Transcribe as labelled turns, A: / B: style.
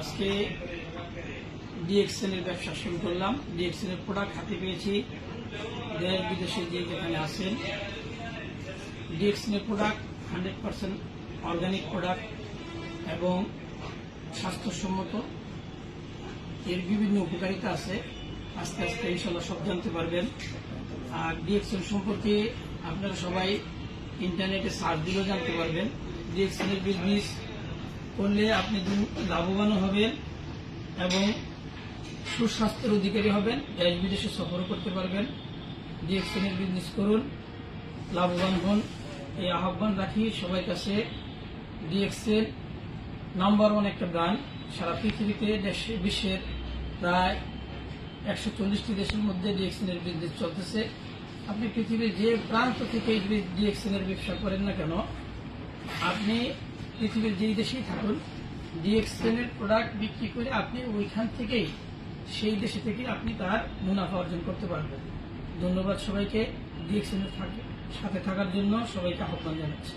A: আজকে ডিএক্সএন এর ব্যবসা শুরু করলাম। ডিএক্সএন এর প্রোডাক্ট হাতে পেয়েছি দেশ বিদেশে যে যেখানে আছেন। ডিএক্সএন এর প্রোডাক্ট 100% অর্গানিক প্রোডাক্ট এবং স্বাস্থ্যসম্মত। এর বিভিন্ন উপকারিতা আছে, আস্তে আস্তে ইনশাল্লাহ সব জানতে পারবেন। আর ডিএক্সএন সম্পর্কে আপনারা সবাই ইন্টারনেটে সার্চ দিলেও জানতে পারবেন। ডিএক্সএন এর বিজনেস করলে আপনি লাভবান হবেন এবং সুস্বাস্থ্যের অধিকারী হবেন, দেশ বিদেশে সফর করতে পারবেন। ডিএক্সএন এর বিজনেস করুন, লাভবান হন, এই আহ্বান রাখি সবাই কাছে। ডিএক্সএন নাম্বার 1 একটা ব্র্যান্ড সারা পৃথিবীতে, বিশ্বের প্রায় 140টি দেশের মধ্যে ডিএক্সএন এর বিজনেস চলতেছে। আপনি পৃথিবীর যে প্রান্ত থেকে ডিএক্সএন এর ব্যবসা করেন না কেন, আপনি পৃথিবীর যেই দেশেই থাকুন, ডিএক্সএন এর প্রোডাক্ট বিক্রি করে আপনি ওইখান থেকেই, সেই দেশে থেকে আপনি তার মুনাফা অর্জন করতে পারবেন। ধন্যবাদ সবাইকে ডিএক্সএন এর সাথে থাকার জন্য, সবাইকে আহ্বান জানাচ্ছি।